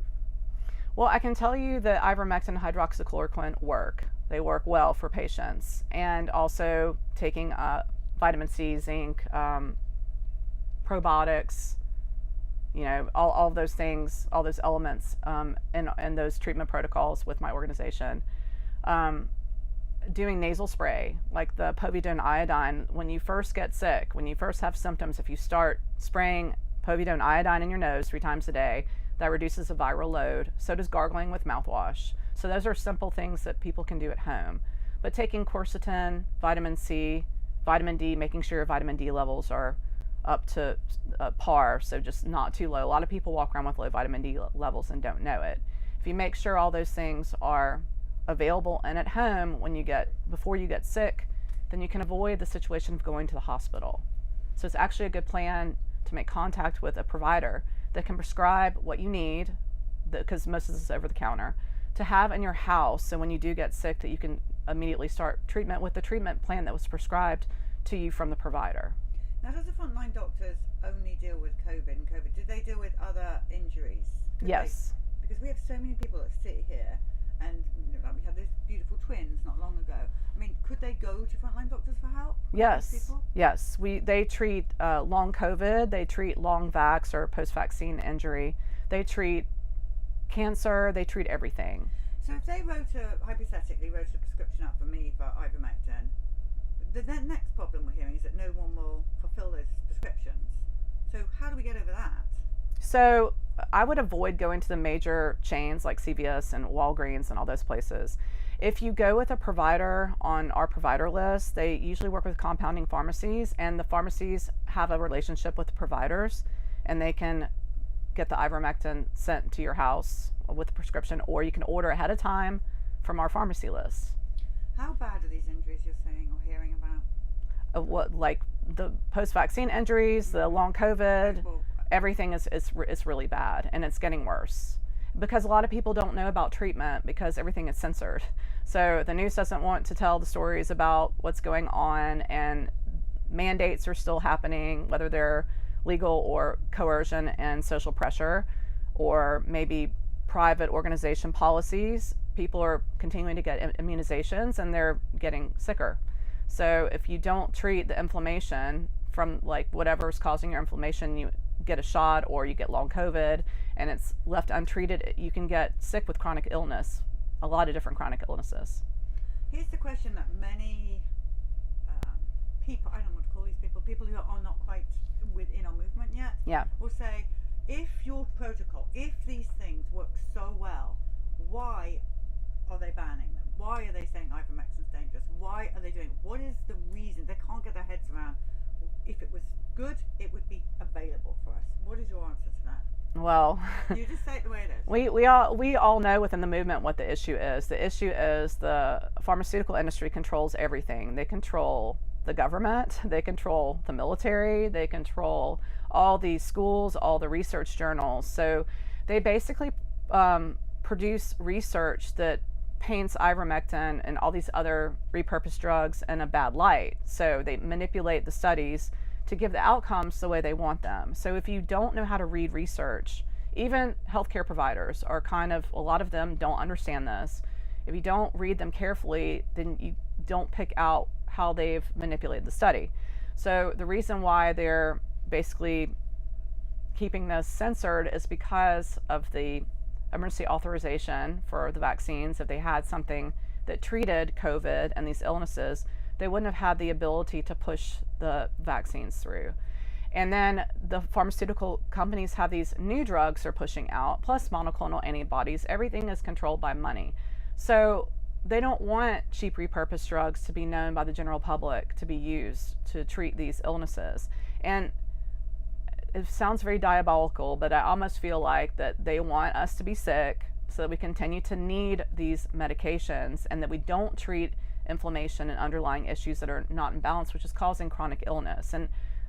Well, I can tell you that ivermectin and hydroxychloroquine work. They work well for patients. And also taking vitamin C, zinc, probiotics, all of those things, all those elements in those treatment protocols with my organization. Doing nasal spray, like the povidone iodine, when you first get sick, when you first have symptoms, if you start spraying povidone iodine in your nose 3 times a day, that reduces the viral load. So does gargling with mouthwash. So those are simple things that people can do at home. But taking quercetin, vitamin C, vitamin D, making sure your vitamin D levels are up to par, so just not too low. A lot of people walk around with low vitamin D levels and don't know it. If you make sure all those things are available and at home before you get sick, then you can avoid the situation of going to the hospital. So it's actually a good plan to make contact with a provider that can prescribe what you need, because most of this is over the counter, to have in your house. So when you do get sick, that you can immediately start treatment with the treatment plan that was prescribed to you from the provider. Now, does the frontline doctors only deal with COVID and COVID? Do they deal with other injuries? Yes. Because we have so many people that sit here, and like we had those beautiful twins not long ago. I mean, could they go to frontline doctors for help? Yes. Yes. They treat long COVID. They treat long vax or post-vaccine injury. They treat cancer. They treat everything. So if they hypothetically wrote a prescription up for me for ivermectin, the next problem we're hearing is that no one will fulfill those prescriptions. So how do we get over that? So I would avoid going to the major chains like CVS and Walgreens and all those places. If you go with a provider on our provider list, they usually work with compounding pharmacies, and the pharmacies have a relationship with the providers, and they can get the ivermectin sent to your house with a prescription, or you can order ahead of time from our pharmacy list. How bad are these injuries you're seeing or hearing about? What, like the post-vaccine injuries, the long COVID, everything is really bad, and it's getting worse because a lot of people don't know about treatment because everything is censored. So the news doesn't want to tell the stories about what's going on, and mandates are still happening, whether they're legal or coercion and social pressure, or maybe private organization policies. People are continuing to get immunizations and they're getting sicker. So if you don't treat the inflammation from like whatever's causing your inflammation, you get a shot or you get long COVID and it's left untreated, you can get sick with chronic illness, a lot of different chronic illnesses. Here's the question that many people, I don't know what to call these people who are not quite within our movement yet, will say, if your protocol, if these things work so well, why are they banning them? Why are they saying ivermectin's dangerous? Why are they doing it? What is the reason? They can't get their heads around, if it was good, it would be available for us. What is your answer to that? Well, you just say it the way it is. We all know within the movement what the issue is. The issue is the pharmaceutical industry controls everything. They control the government, they control the military, they control all these schools, all the research journals. So they basically produce research that paints ivermectin and all these other repurposed drugs in a bad light. So they manipulate the studies to give the outcomes the way they want them. So if you don't know how to read research, even healthcare providers are a lot of them don't understand this. If you don't read them carefully, then you don't pick out how they've manipulated the study. So the reason why they're basically keeping this censored is because of the emergency authorization for the vaccines. If they had something that treated COVID and these illnesses, they wouldn't have had the ability to push the vaccines through. And then the pharmaceutical companies have these new drugs they're pushing out, plus monoclonal antibodies. Everything is controlled by money. So they don't want cheap repurposed drugs to be known by the general public to be used to treat these illnesses. And it sounds very diabolical, but I almost feel like that they want us to be sick so that we continue to need these medications and that we don't treat inflammation and underlying issues that are not in balance, which is causing chronic illness. And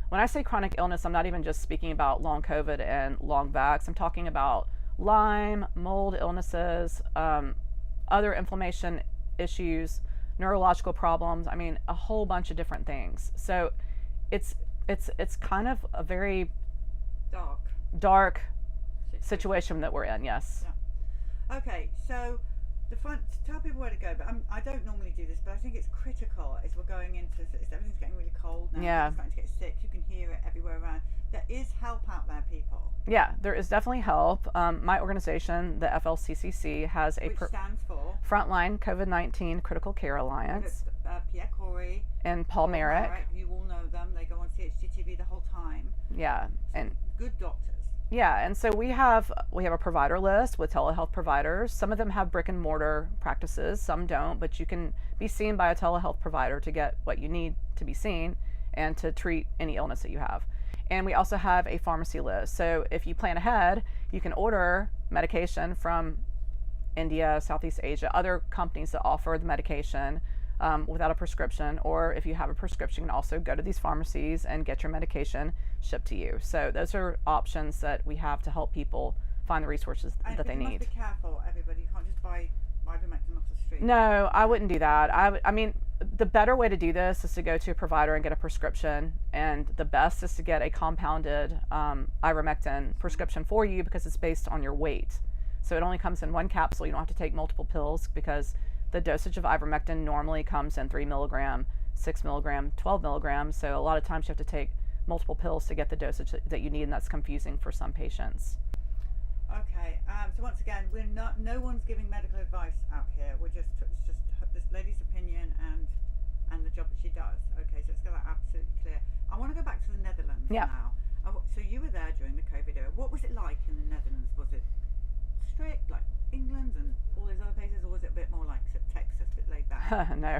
when I say chronic illness, I'm not even just speaking about long COVID and long vax. I'm talking about Lyme, mold illnesses, other inflammation issues, neurological problems. I mean, a whole bunch of different things. So it's kind of a very dark situation that we're in. Yes. Yeah. Okay, so tell people where to go, but I don't normally do this, but I think it's critical as we're going into, everything's getting really cold now. Yeah. We're starting to get sick. You can hear it everywhere around. There is help out there, people. Yeah, there is definitely help. My organization, the FLCCC, has Which stands for Frontline COVID-19 Critical Care Alliance. Pierre Corey and Paul Merrick. You all know them. They go on CHGTV the whole time. Yeah, and good doctors. Yeah, and so we have a provider list with telehealth providers. Some of them have brick and mortar practices, some don't, but you can be seen by a telehealth provider to get what you need to be seen and to treat any illness that you have. And we also have a pharmacy list. So if you plan ahead, you can order medication from India, Southeast Asia, other companies that offer the medication without a prescription, or if you have a prescription, you can also go to these pharmacies and get your medication shipped to you. So those are options that we have to help people find the resources that they need. You must be careful, everybody. You can't just buy ivermectin off the street. No, I wouldn't do that. I mean, the better way to do this is to go to a provider and get a prescription, and the best is to get a compounded ivermectin prescription for you, because it's based on your weight. So it only comes in one capsule. You don't have to take multiple pills, because the dosage of ivermectin normally comes in 3 milligram, 6 milligram, 12 milligrams. So a lot of times you have to take multiple pills to get the dosage that you need, and that's confusing for some patients. Okay, so once again, no one's giving medical advice out here. It's just this lady's opinion and the job that she does. Okay, so let's get that absolutely clear. I want to go back to the Netherlands now. So you were there during the COVID era. What was it like in the Netherlands? Was it strict like England and all those other places, or was it a bit more like Texas, a bit laid back? No.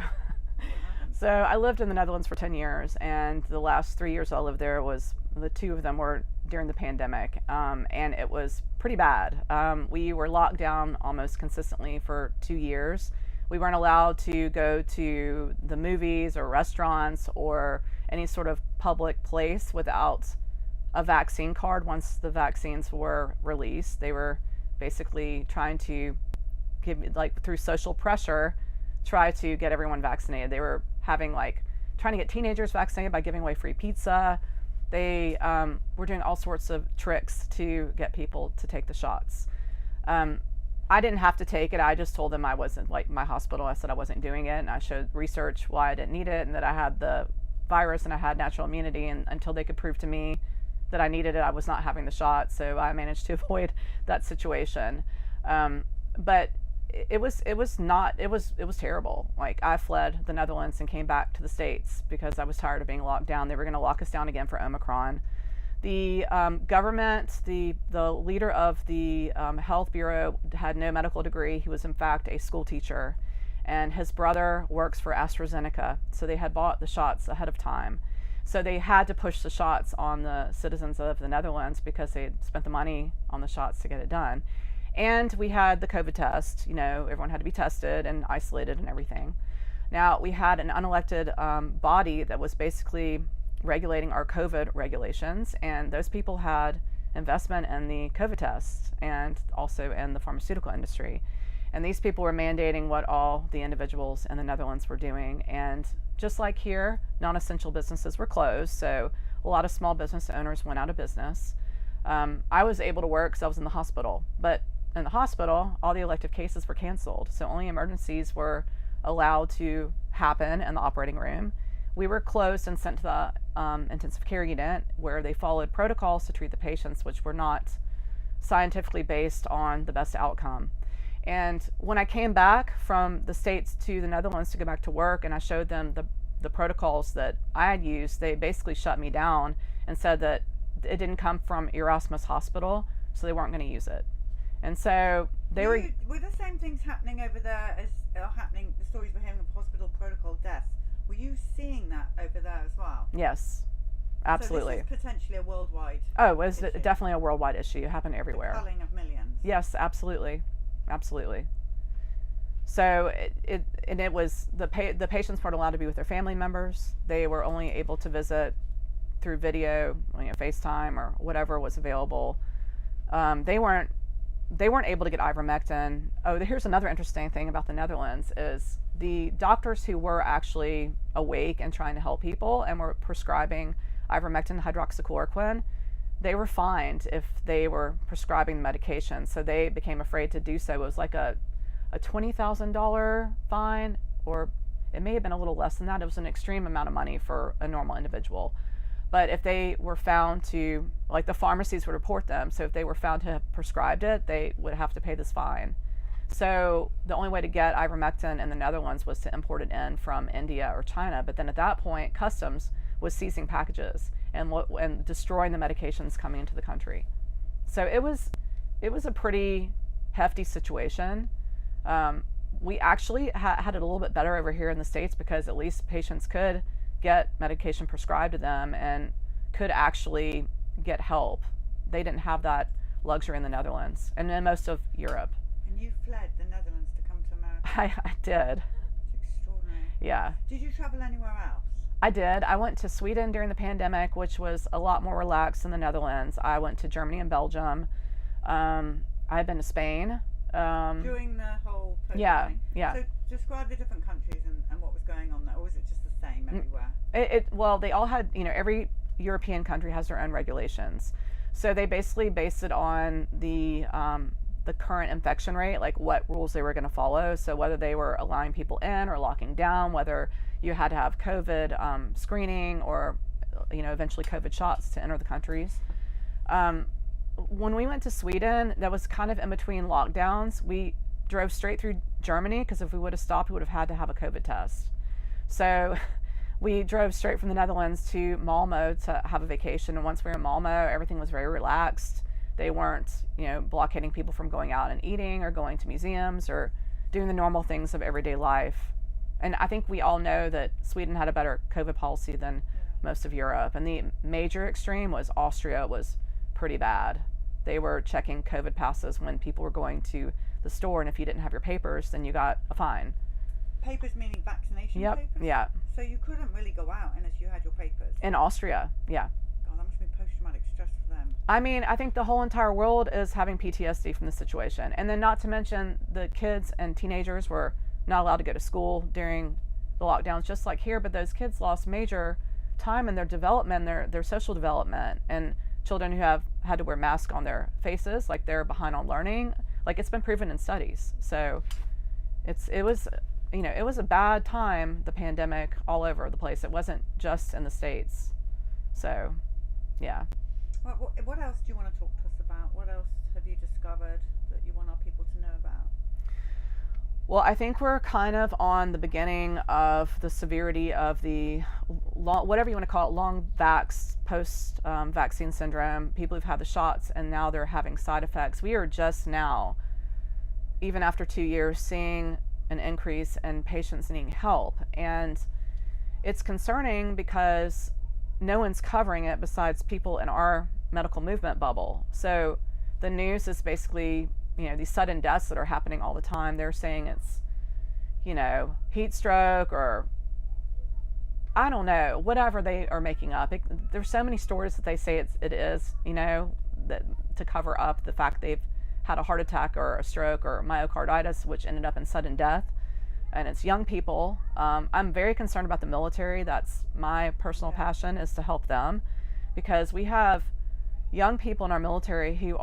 So I lived in the Netherlands for 10 years, and the last 3 years I lived there the 2 of them were during the pandemic, and it was pretty bad. We were locked down almost consistently for 2 years. We weren't allowed to go to the movies or restaurants or any sort of public place without a vaccine card. Once the vaccines were released, they were basically trying to through social pressure, try to get everyone vaccinated. They were trying to get teenagers vaccinated by giving away free pizza. They were doing all sorts of tricks to get people to take the shots. I didn't have to take it. I just told them I wasn't, my hospital, I said I wasn't doing it, and I showed research why I didn't need it, and that I had the virus and I had natural immunity, and until they could prove to me that I needed it, I was not having the shot. So I managed to avoid that situation. But it was terrible. I fled the Netherlands and came back to the States because I was tired of being locked down. They were going to lock us down again for Omicron. The government, the leader of the health bureau had no medical degree. He was in fact a school teacher, and his brother works for AstraZeneca. So they had bought the shots ahead of time. So they had to push the shots on the citizens of the Netherlands because they had spent the money on the shots to get it done. And we had the COVID test. Everyone had to be tested and isolated and everything. Now, we had an unelected body that was basically regulating our COVID regulations, and those people had investment in the COVID tests and also in the pharmaceutical industry. And these people were mandating what all the individuals in the Netherlands were doing. And just like here, non-essential businesses were closed, so a lot of small business owners went out of business. I was able to work because I was in the hospital, but in the hospital, all the elective cases were canceled, so only emergencies were allowed to happen in the operating room. We were closed and sent to the intensive care unit, where they followed protocols to treat the patients, which were not scientifically based on the best outcome. And when I came back from the States to the Netherlands to go back to work, and I showed them the protocols that I had used, they basically shut me down and said that it didn't come from Erasmus Hospital, so they weren't going to use it. And so were the same things happening over there as happening, the stories we're hearing of hospital protocol deaths? Were you seeing that over there as well? Yes, absolutely. So this is potentially a worldwide it was issue. Definitely a worldwide issue. It happened everywhere. The culling of millions. Yes, absolutely. Absolutely. So it was the patients weren't allowed to be with their family members. They were only able to visit through video, FaceTime or whatever was available. They weren't able to get ivermectin. Oh, here's another interesting thing about the Netherlands is the doctors who were actually awake and trying to help people and were prescribing ivermectin, hydroxychloroquine, they were fined if they were prescribing the medication. So they became afraid to do so. It was like a $20,000 fine, or it may have been a little less than that. It was an extreme amount of money for a normal individual. But if they were found to, the pharmacies would report them, so if they were found to have prescribed it, they would have to pay this fine. So the only way to get ivermectin in the Netherlands was to import it in from India or China. But then at that point, customs was seizing packages and destroying the medications coming into the country. So it was a pretty hefty situation. We actually had it a little bit better over here in the States because at least patients could get medication prescribed to them and could actually get help. They didn't have that luxury in the Netherlands and in most of Europe. And you fled the Netherlands to come to America? I did. It's extraordinary. Yeah. Did you travel anywhere else? I did. I went to Sweden during the pandemic, which was a lot more relaxed than the Netherlands. I went to Germany and Belgium. I've been to Spain. During the whole COVID Yeah, thing? yeah. So describe the different countries and what was going on there, or was it just the same everywhere? Well, they all had, every European country has their own regulations. So they basically based it on the current infection rate, like what rules they were going to follow. So whether they were allowing people in or locking down, whether you had to have COVID screening or, eventually COVID shots to enter the countries. When we went to Sweden, that was kind of in between lockdowns. We drove straight through Germany because if we would have stopped, we would have had to have a COVID test. So we drove straight from the Netherlands to Malmo to have a vacation. And once we were in Malmo, everything was very relaxed. They weren't, blockading people from going out and eating or going to museums or doing the normal things of everyday life. And I think we all know that Sweden had a better COVID policy than most of Europe. And the major extreme was Austria was pretty bad. They were checking COVID passes when people were going to the store, and if you didn't have your papers, then you got a fine. Papers meaning vaccination papers? Yeah. So you couldn't really go out unless you had your papers? In Austria, yeah. God, that must be post-traumatic stress for them. I mean, I think the whole entire world is having PTSD from the situation. And then not to mention the kids and teenagers were not allowed to go to school during the lockdowns, just like here, but those kids lost major time in their development, their social development, and children who have had to wear masks on their faces, like they're behind on learning, like it's been proven in studies. So it was a bad time, the pandemic, all over the place. It wasn't just in the States. So, yeah. What else do you want to talk to us about? What else have you discovered that you want our people to know about? Well, I think we're kind of on the beginning of the severity of the whatever you want to call it, long vax, post-vaccine syndrome, people who've had the shots and now they're having side effects. We are just now, even after 2 years, seeing an increase in patients needing help. And it's concerning because no one's covering it besides people in our medical movement bubble. So the news is basically, these sudden deaths that are happening all the time. They're saying it's, heat stroke or I don't know, whatever they are making up. There's so many stories that they say it is, that to cover up the fact they've had a heart attack or a stroke or myocarditis, which ended up in sudden death. And it's young people. I'm very concerned about the military. That's my personal passion, is to help them, because we have young people in our military who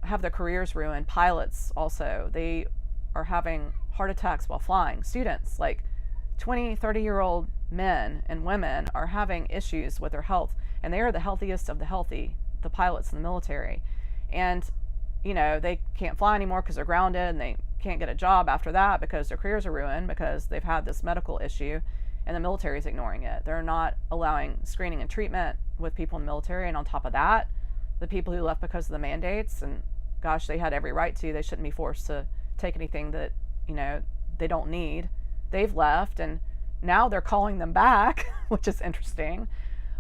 have their careers ruined. Pilots also, they are having heart attacks while flying. Students, like 20, 30-year-old men and women, are having issues with their health, and they are the healthiest of the healthy, the pilots in the military. And they can't fly anymore because they're grounded, and they can't get a job after that because their careers are ruined because they've had this medical issue, and the military is ignoring it. They're not allowing screening and treatment with people in the military, and on top of that, the people who left because of the mandates, and gosh, they had every right to. They shouldn't be forced to take anything that they don't need. They've left, and now they're calling them back, which is interesting.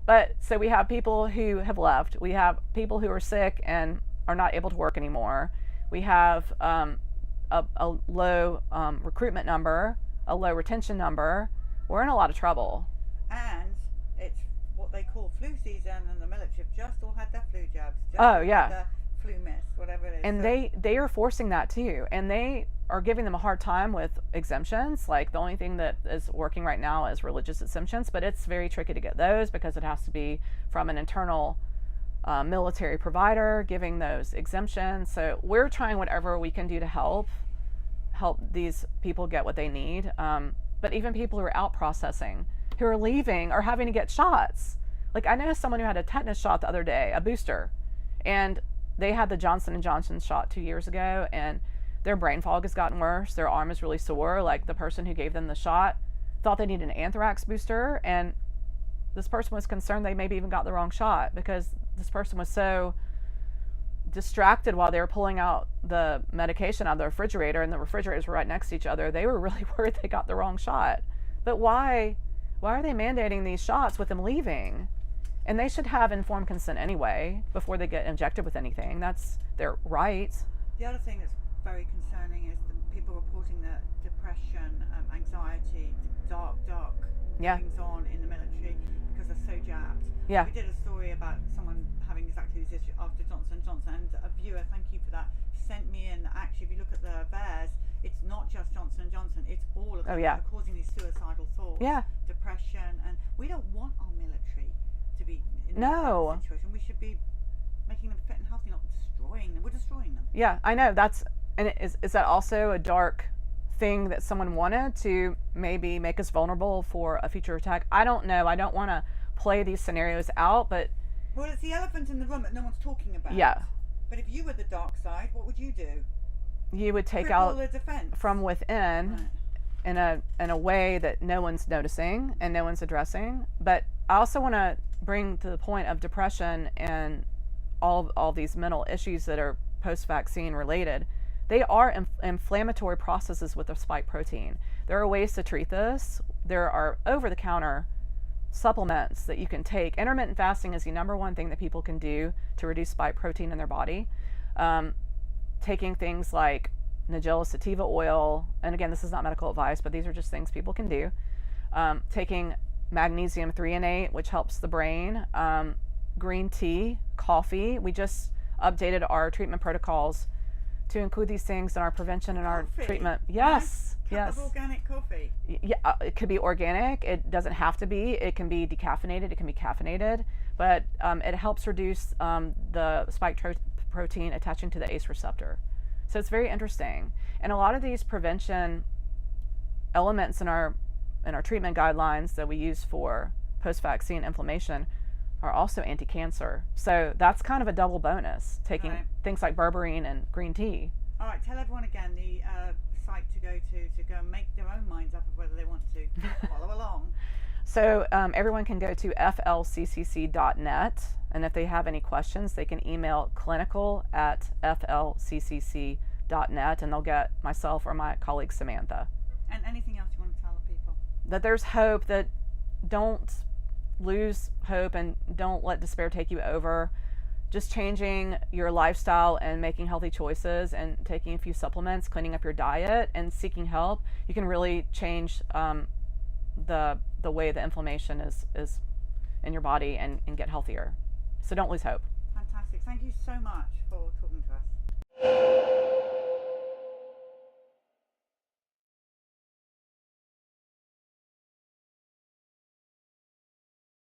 But so we have people who have left. We have people who are sick and are not able to work anymore. We have a low recruitment number, a low retention number. We're in a lot of trouble. And it's what they call flu season, and the military have just all had their flu jabs. Their flu miss, whatever it is. And so they are forcing that too, and they are giving them a hard time with exemptions. Like the only thing that is working right now is religious exemptions, but it's very tricky to get those because it has to be from an internal military provider giving those exemptions. So we're trying whatever we can do to help these people get what they need. But even people who are out processing, who are leaving, are having to get shots. Like I know someone who had a tetanus shot the other day, a booster, and they had the Johnson & Johnson shot 2 years ago, and their brain fog has gotten worse. Their arm is really sore. Like the person who gave them the shot thought they needed an anthrax booster, and this person was concerned they maybe even got the wrong shot because this person was so distracted while they were pulling out the medication out of the refrigerator, and the refrigerators were right next to each other. They were really worried they got the wrong shot. But why are they mandating these shots with them leaving? And they should have informed consent anyway before they get injected with anything. That's their right. The other thing that's very concerning is the people reporting that depression, anxiety, dark Yeah. goings on in the military because they're so jabbed. Yeah. We did a story about someone having exactly this issue after Johnson & Johnson, and a viewer, thank you for that, sent me in that actually if you look at the VAERS, it's not just Johnson & Johnson, it's all of them that are causing these suicidal thoughts, depression, and we don't want our military to be in that situation. We should be making them fit and healthy, not destroying them. We're destroying them. Yeah, I know. And is that also a dark thing that someone wanted to maybe make us vulnerable for a future attack? I don't know. I don't want to play these scenarios out, but well, it's the elephant in the room that no one's talking about. Yeah. But if you were the dark side, what would you do? You would take out from within in a way that no one's noticing and no one's addressing. But I also want to bring to the point of depression and all these mental issues that are post-vaccine related. They are inflammatory processes with the spike protein. There are ways to treat this. There are over-the-counter supplements that you can take. Intermittent fasting is the #1 thing that people can do to reduce spike protein in their body. Taking things like Nigella sativa oil, and again, this is not medical advice, but these are just things people can do. Taking magnesium threonate, which helps the brain. Green tea, coffee. We just updated our treatment protocols to include these things in our prevention and our treatment. Yes, yes. Cup of organic coffee. Yeah, it could be organic. It doesn't have to be. It can be decaffeinated. It can be caffeinated, but it helps reduce the spike protein attaching to the ACE receptor. So it's very interesting. And a lot of these prevention elements in our treatment guidelines that we use for post-vaccine inflammation are also anti-cancer. So that's kind of a double bonus, taking things like berberine and green tea. All right, tell everyone again the site to go and make their own minds up of whether they want to follow along. So everyone can go to flccc.net, and if they have any questions, they can email clinical@flccc.net, and they'll get myself or my colleague Samantha. And anything else you want to tell the people? That there's hope, that don't lose hope and don't let despair take you over. Just changing your lifestyle and making healthy choices and taking a few supplements, cleaning up your diet and seeking help, you can really change the way the inflammation is in your body and get healthier. So don't lose hope. Fantastic. Thank you so much for talking to us.